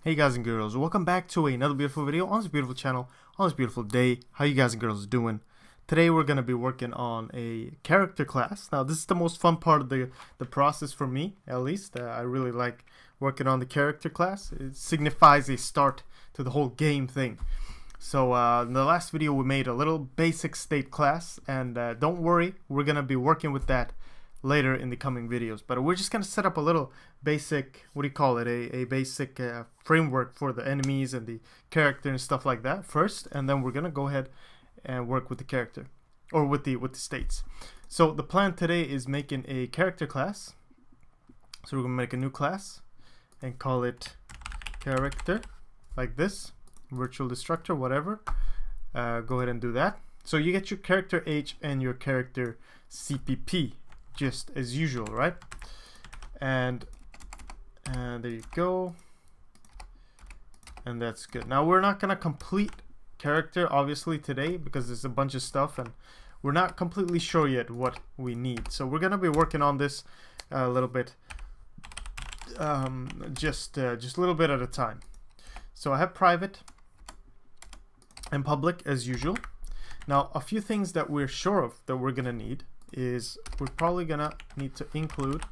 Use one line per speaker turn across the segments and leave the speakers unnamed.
Hey guys and girls, welcome back to another beautiful video on this beautiful channel, on this beautiful day. How you guys and girls doing? Today we're going to be working on a character class. Now this is the most fun part of the process for me, at least. I really like working on the character class. It signifies a start to the whole game thing. So in the last video we made a little basic state class, and don't worry, we're going to be working with that later in the coming videos, but we're just going to set up a little basic, what do you call it, a basic framework for the enemies and the character and stuff like that first, and then we're going to go ahead and work with the character, or with the states. So the plan today is making a character class. So we're going to make a new class and call it character, like this, virtual destructor, whatever. Go ahead and do that. So you get your character H and your character CPP, just as usual, right? And there you go, and that's good. Now we're not gonna complete character obviously today because there's a bunch of stuff and we're not completely sure yet what we need, so we're gonna be working on this a little bit, just a little bit at a time. So I have private and public as usual. Now a few things that we're sure of that we're gonna need is we're probably gonna need to include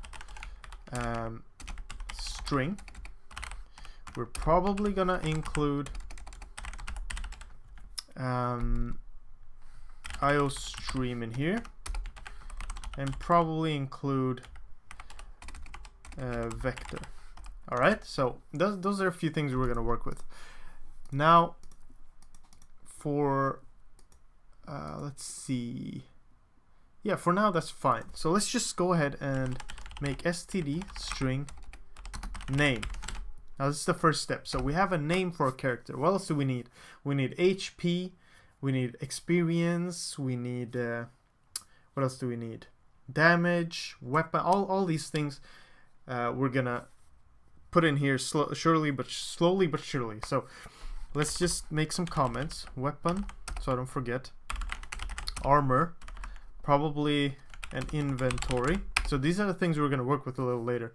string. We're probably gonna include IO stream in here, and probably include vector. All right, so those are a few things we're gonna work with. Now for let's see. Yeah, for now that's fine. So let's just go ahead and make std string name. Now this is the first step. So we have a name for a character. What else do we need? We need HP, we need experience, we need what else do we need? Damage, weapon, all these things we're gonna put in here slowly but surely. So let's just make some comments. Weapon, so I don't forget. Armor, probably an inventory. So these are the things we're going to work with a little later,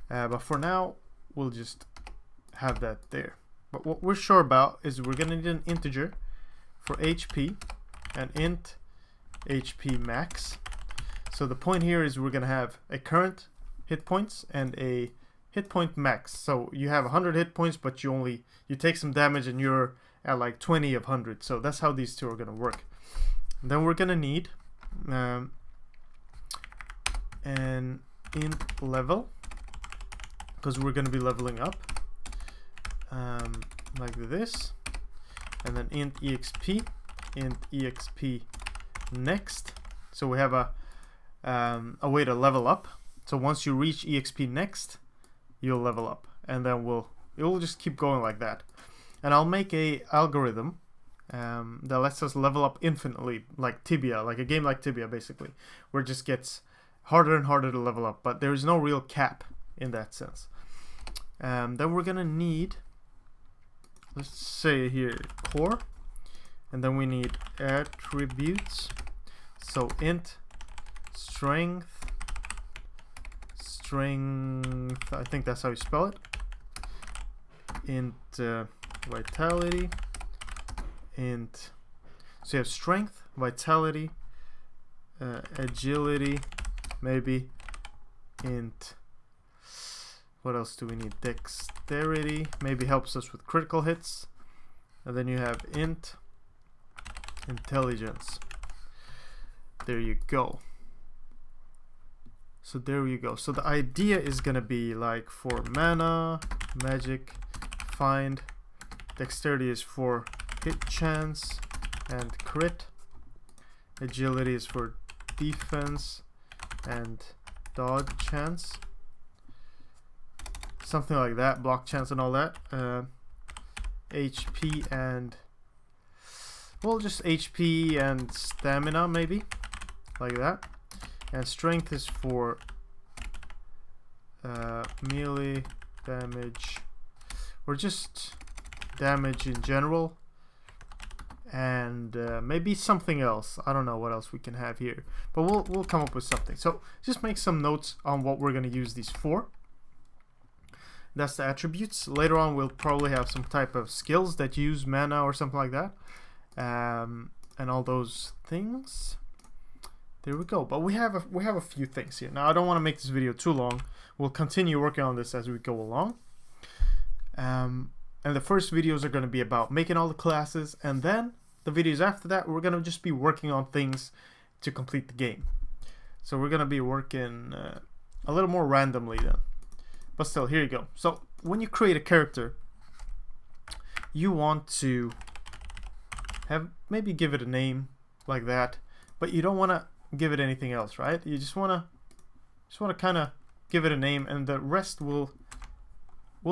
but for now we'll just have that there. But what we're sure about is we're going to need an integer for HP, and int HP max. So the point here is we're going to have a current hit points and a hit point max. So you have 100 hit points, but you take some damage and you're at like 20 of 100. So that's how these two are going to work. And then we're going to need an int level, because we're going to be leveling up, like this, and then int exp next. So we have a way to level up. So once you reach exp next, you'll level up, and then it will just keep going like that. And I'll make a algorithm that lets us level up infinitely, like Tibia, like a game like Tibia basically, where it just gets harder and harder to level up, but there is no real cap in that sense. Then we're gonna need, let's say here, core, and then we need attributes. So int strength, I think that's how you spell it, int vitality, int, so you have strength, vitality, agility, maybe, int, what else do we need? Dexterity, maybe helps us with critical hits, and then you have int intelligence. There you go. So there you go. So the idea is gonna be like for mana, magic, find, dexterity is for hit chance and crit, agility is for defense and dodge chance, something like that, block chance and all that. HP and, well, just HP and stamina, maybe like that. And strength is for melee damage, or just damage in general, and maybe something else. I don't know what else we can have here, but we'll come up with something. So just make some notes on what we're going to use these for. That's the attributes. Later on, we'll probably have some type of skills that use mana or something like that, and all those things. There we go. But we have a few things here. Now I don't want to make this video too long. We'll continue working on this as we go along. And the first videos are going to be about making all the classes, and then the videos after that we're going to just be working on things to complete the game. So we're going to be working a little more randomly then. But still, here you go. So when you create a character, you want to maybe give it a name like that, but you don't want to give it anything else, right? You just want to kind of give it a name, and the rest we'll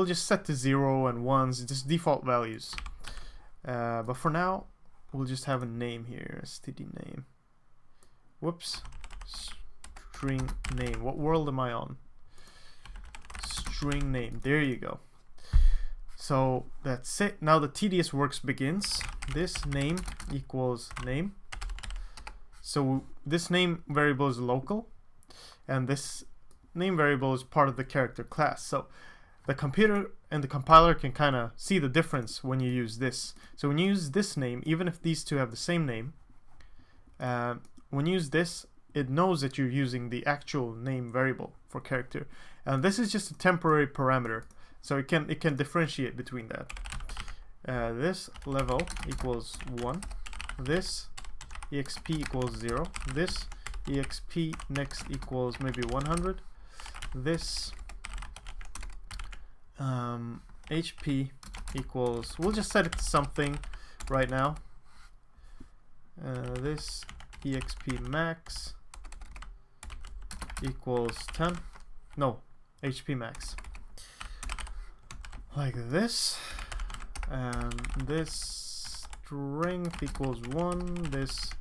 just set to 0 and 1s, just default values. But for now, we'll just have a name here, std name. Whoops, string name. What world am I on? String name. There you go. So that's it. Now the tedious works begins. This name equals name. So this name variable is local, and this name variable is part of the character class. So the computer and the compiler can kind of see the difference when you use this. So when you use this name, even if these two have the same name, when you use this, it knows that you're using the actual name variable for character, and this is just a temporary parameter, so it can differentiate between that. This level equals 1, this exp equals 0, this exp next equals maybe 100, this HP equals, we'll just set it to something right now. This exp max equals 10, no, HP max, like this, and this strength equals 1, this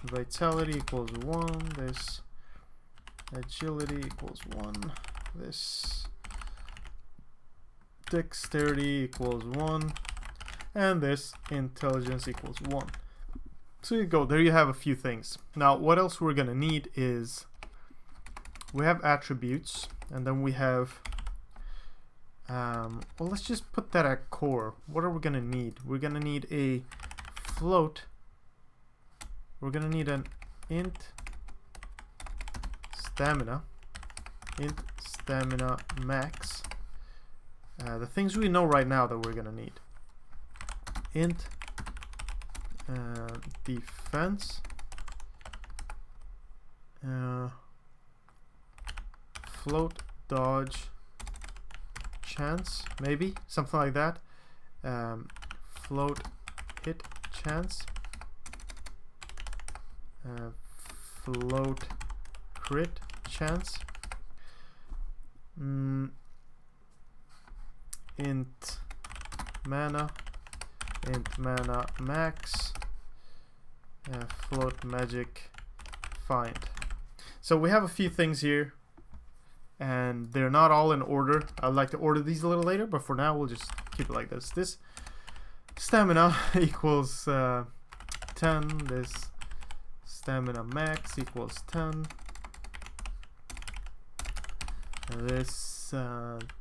vitality equals 1, this agility equals 1, this dexterity equals 1, and this intelligence equals 1. So you go, there you have a few things. Now what else we're gonna need is, we have attributes, and then we have well, let's just put that at core. What are we gonna need? We're gonna need a float. We're gonna need an int stamina max. The things we know right now that we're gonna need: int defense, float dodge chance, maybe something like that, float hit chance, float crit chance, int mana max, float magic find. So we have a few things here, and they're not all in order. I'd like to order these a little later, but for now we'll just keep it like this. This stamina equals 10, this stamina max equals 10, this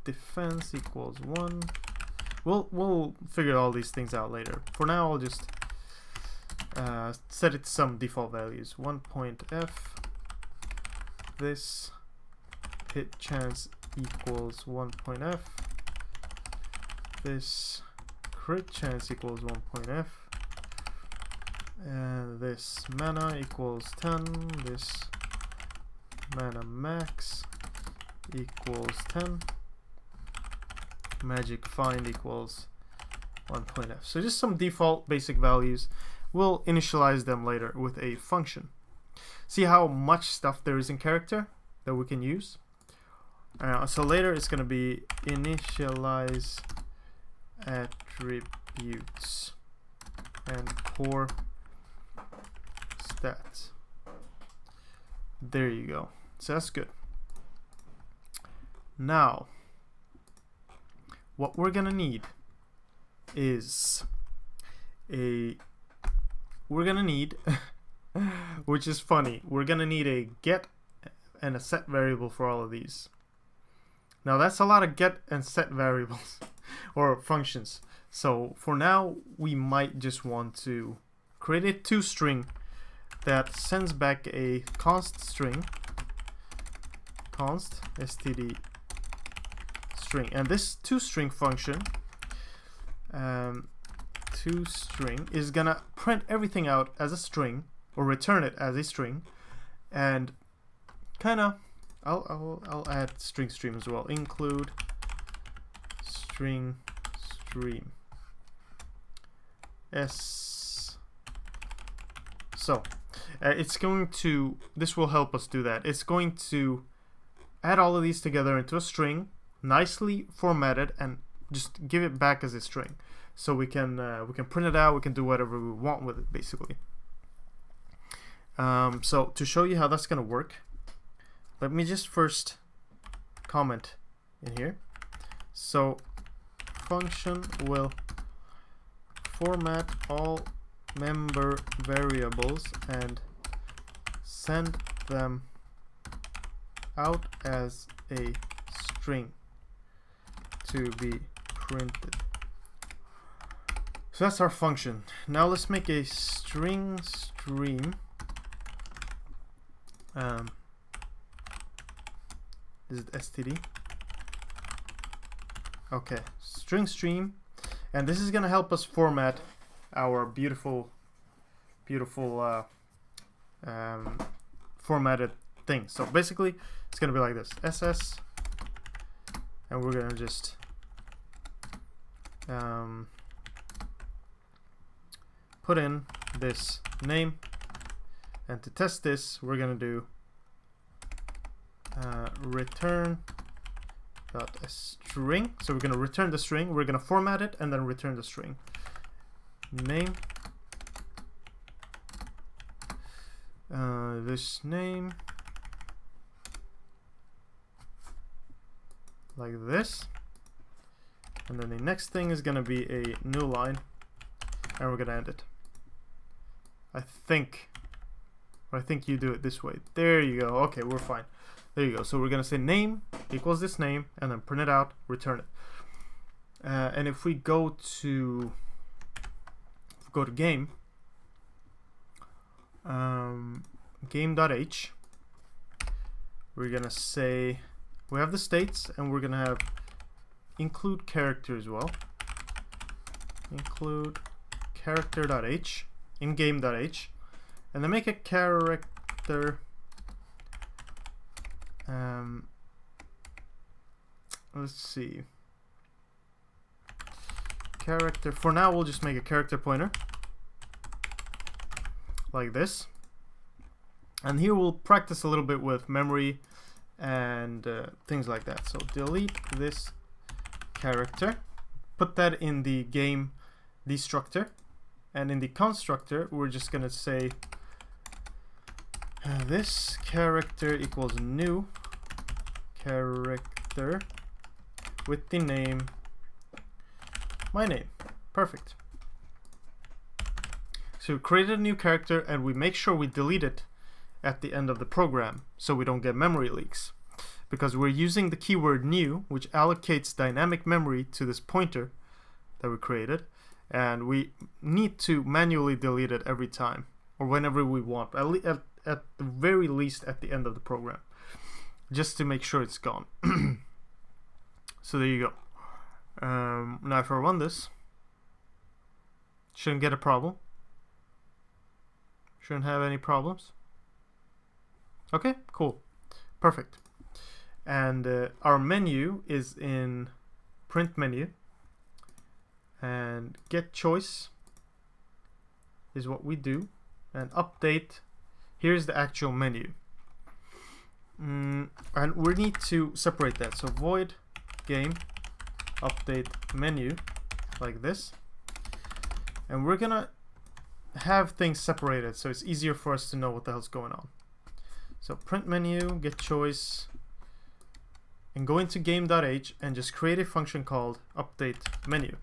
defense equals 1. We'll figure all these things out later. For now I'll just set it to some default values. 1.f, this hit chance equals 1.f, this crit chance equals 1.f, and this mana equals 10, this mana max equals 10, magic find equals 1.f. So just some default basic values. We'll initialize them later with a function. See how much stuff there is in character that we can use? So later it's going to be initialize attributes and core stats. There you go. So that's good. Now what we're gonna need is which is funny, we're gonna need a get and a set variable for all of these. Now that's a lot of get and set variables or functions. So for now, we might just want to create a toString that sends back a const string, const std string, and this toString function, toString, is gonna print everything out as a string or return it as a string, and kind of I'll add string stream as well. Include string stream s. So it's going to, this will help us do that. It's going to add all of these together into a string, nicely formatted, and just give it back as a string. So we can print it out. We can do whatever we want with it, basically. So to show you how that's gonna work, let me just first comment in here. So function will format all member variables and send them out as a string to be printed. So that's our function. Now let's make a string stream. Is it std? Okay, string stream, and this is gonna help us format our beautiful formatted thing. So basically it's gonna be like this, ss, and we're gonna just put in this name, and to test this we're gonna do return dot a string. So we're gonna return the string, we're gonna format it, and then return the string name. This name like this, and then the next thing is gonna be a new line, and we're gonna end it. I think you do it this way. There you go. Okay, we're fine. There you go. So we're gonna say name equals this name, and then print it out, return it. And if we go to game, game.h, we're gonna say we have the states, and we're gonna have include character as well. Include character.h in game.h, and then make a character. Let's see. Character. For now, we'll just make a character pointer like this, and here we'll practice a little bit with memory and things like that. So delete this character, put that in the game destructor, and in the constructor we're just gonna say this character equals new character with the name my name. Perfect. So we created a new character, and we make sure we delete it at the end of the program so we don't get memory leaks, because we're using the keyword new, which allocates dynamic memory to this pointer that we created, and we need to manually delete it every time or whenever we want, at the very least at the end of the program, just to make sure it's gone. So there you go. Now if I run this, shouldn't get a problem. Shouldn't have any problems. Okay, cool, perfect. And our menu is in print menu, and get choice is what we do, and update, here's the actual menu. And we need to separate that, so void game update menu like this, and we're gonna have things separated so it's easier for us to know what the hell's going on. So print menu, get choice, and go into game.h and just create a function called update menu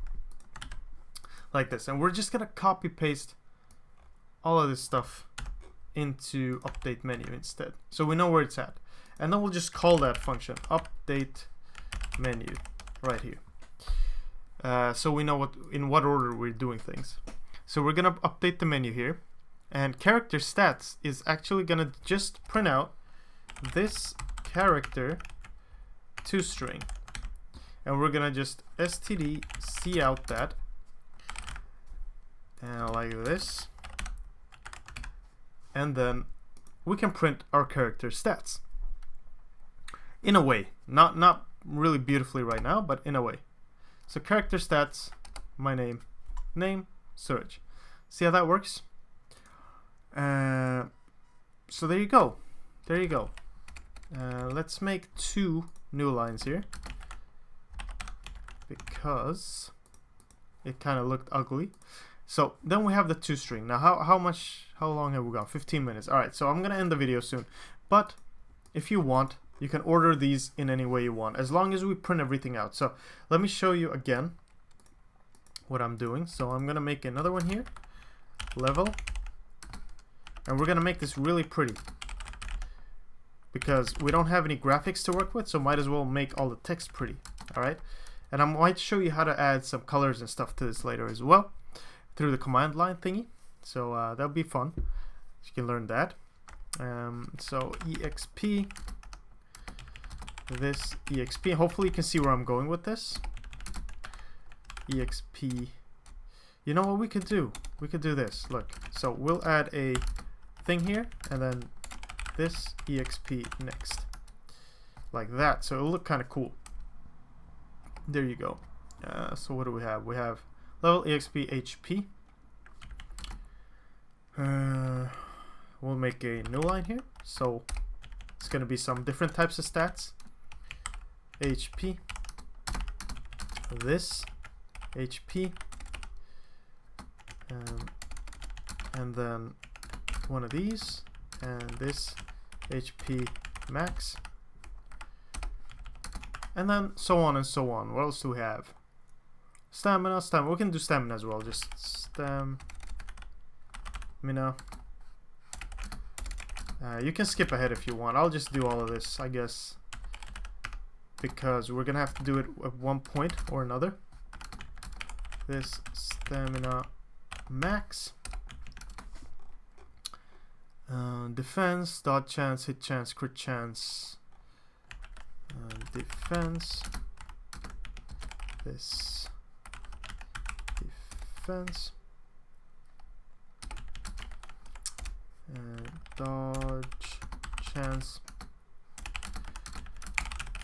like this, and we're just gonna copy paste all of this stuff into update menu instead, so we know where it's at. And then we'll just call that function update menu right here. So we know in what order we're doing things. So we're gonna update the menu here, and character stats is actually gonna just print out this character toString, and we're gonna just std cout that like this, and then we can print our character stats in a way, not really beautifully right now, but in a way. So character stats, my name, search. See how that works? So there you go. Let's make 2 new lines here because it kind of looked ugly. So then we have the toString. Now how long have we got? 15 minutes. All right, so I'm gonna end the video soon, but if you want, you can order these in any way you want, as long as we print everything out. So let me show you again what I'm doing. So I'm gonna make another one here, level, and we're gonna make this really pretty because we don't have any graphics to work with, so might as well make all the text pretty. All right, and I might show you how to add some colors and stuff to this later as well through the command line thingy. So that'll be fun. You can learn that. So exp this exp. Hopefully you can see where I'm going with this. Exp. You know what we could do? We could do this. Look. So we'll add a thing here, and then this exp next, like that. So it'll look kind of cool. There you go. So what do we have? We have level exp HP. We'll make a new line here. So it's going to be some different types of stats. HP, this HP, and then one of these, and this HP max, and then so on and so on. What else do we have? Stamina. We can do stamina as well. Just stamina. You can skip ahead if you want. I'll just do all of this, I guess, because we're gonna have to do it at one point or another. This stamina max, defense, dodge chance, hit chance, crit chance, defense, this defense, dodge chance,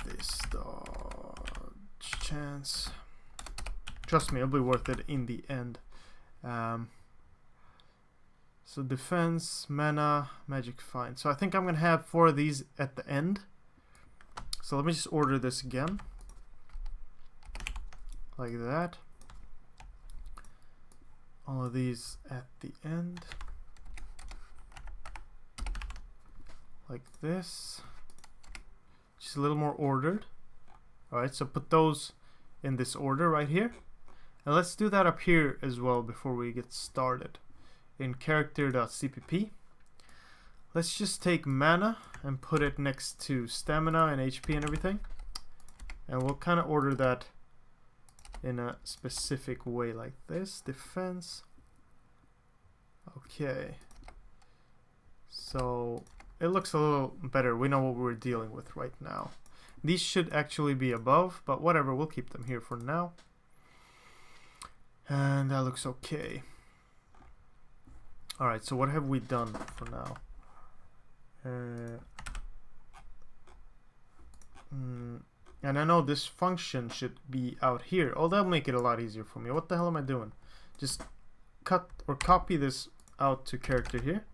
this dodge chance. Trust me, it'll be worth it in the end. So defense, mana, magic find. So I think I'm gonna have 4 of these at the end. So let me just order this again, like that. All of these at the end, like this. Just a little more ordered. Alright, so put those in this order right here. And let's do that up here as well before we get started. In character.cpp, let's just take mana and put it next to stamina and HP and everything. And we'll kind of order that in a specific way like this. Defense. Okay. So it looks a little better. We know what we're dealing with right now. These should actually be above, but whatever, we'll keep them here for now. And that looks okay. Alright, so what have we done for now? And I know this function should be out here. Oh, that'll make it a lot easier for me. What the hell am I doing? Just cut or copy this out to character here.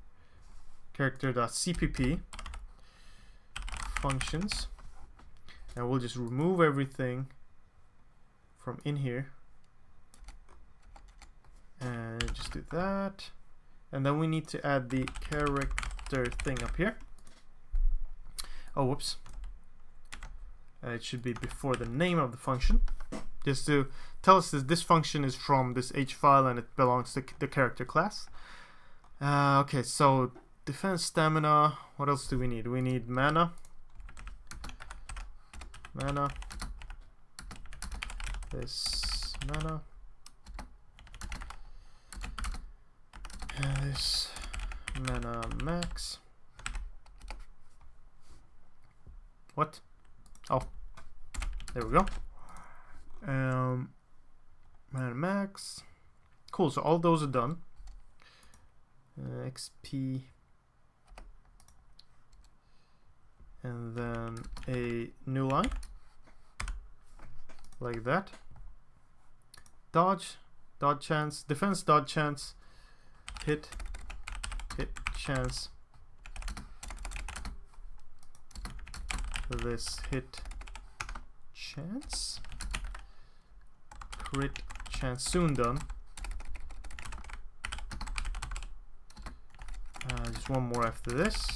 Character.cpp functions. And we'll just remove everything from in here. And just do that. And then we need to add the character thing up here. Oh, whoops. It should be before the name of the function. Just to tell us that this function is from this H file and it belongs to the character class. Okay, so defense, stamina. What else do we need? We need mana. Mana. this mana, and this mana max. What? Oh, there we go. Mana max. Cool. So all those are done. XP, and then a new line like that. Dodge chance, defense, dodge chance, hit chance, this hit chance, crit chance, soon done. Just one more after this.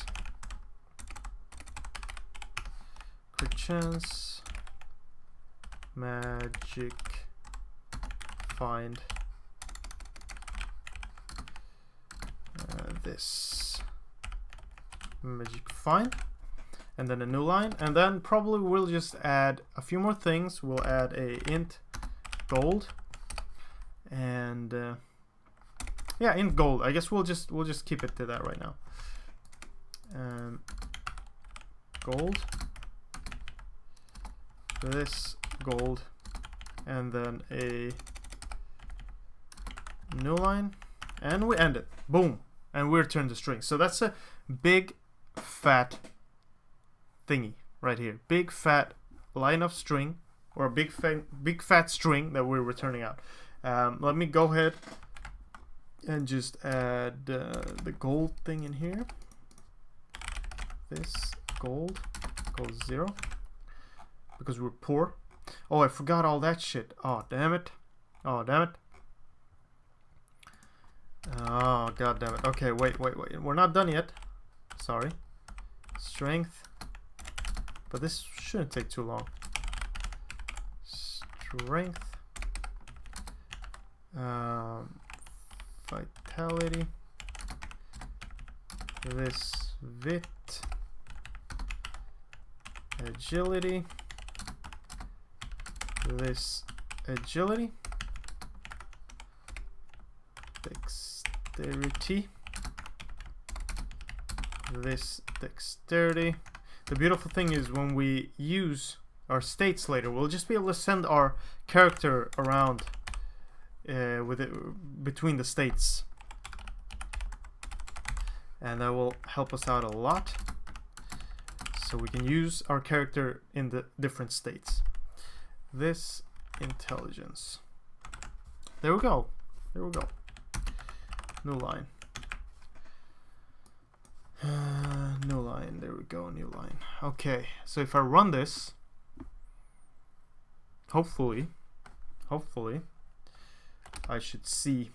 Crit chance, magic find, this magic find, and then a new line, and then probably we'll just add a few more things. We'll add a int gold, and yeah, int gold. I guess we'll just keep it to that right now. Gold, this gold, and then a new line, and we end it. Boom, and we return the string. So that's a big fat thingy right here. Big fat line of string, or a big fat string that we're returning out. Let me go ahead and just add the gold thing in here. This gold goes 0 because we're poor. Oh, I forgot all that shit. Oh, damn it. Oh, damn it. Oh, god damn it. Okay, wait. We're not done yet. Sorry. Strength. But this shouldn't take too long. Strength. Vitality. This vit. Agility. This agility. Dexterity. This dexterity. The beautiful thing is when we use our states later, we'll just be able to send our character around with it between the states, and that will help us out a lot. So we can use our character in the different states. This intelligence. There we go. There we go. New line. New line. There we go. New line. Okay. So if I run this, hopefully, I should see.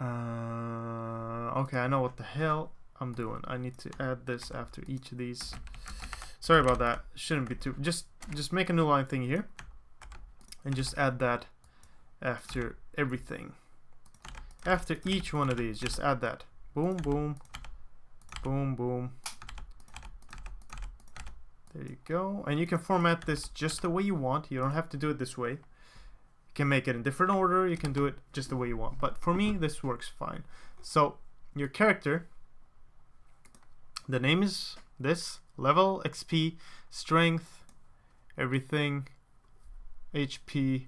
Okay, I know what the hell I'm doing. I need to add this after each of these. Sorry about that. Shouldn't be too. Just make a new line thing here, and just add that after everything. After each one of these, just add that. Boom, boom, boom, boom. There you go. And you can format this just the way you want. You don't have to do it this way. You can make it in different order. You can do it just the way you want. But for me, this works fine. So your character, the name is this. Level, XP, strength, everything, HP,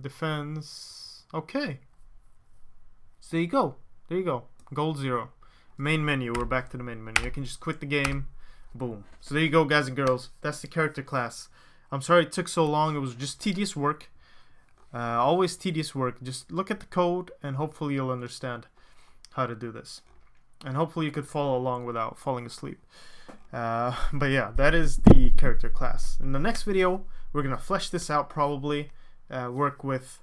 defense. Okay. So there you go. There you go. Gold 0. Main menu. We're back to the main menu. You can just quit the game. Boom. So there you go, guys and girls. That's the character class. I'm sorry it took so long. It was just tedious work. Always tedious work. Just look at the code and hopefully you'll understand how to do this. And hopefully you could follow along without falling asleep. But yeah, that is the character class. In the next video, we're going to flesh this out probably. Work with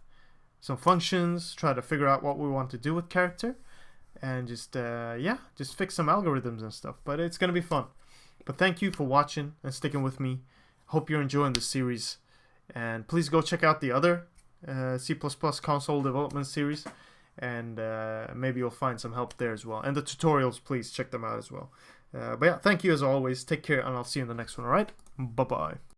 some functions. Try to figure out what we want to do with character. And just, yeah, just fix some algorithms and stuff. But it's going to be fun. But thank you for watching and sticking with me. Hope you're enjoying this series. And please go check out the other C++ console development series. And maybe you'll find some help there as well. And the tutorials, please check them out as well. But yeah, thank you as always. Take care, and I'll see you in the next one. All right, bye bye.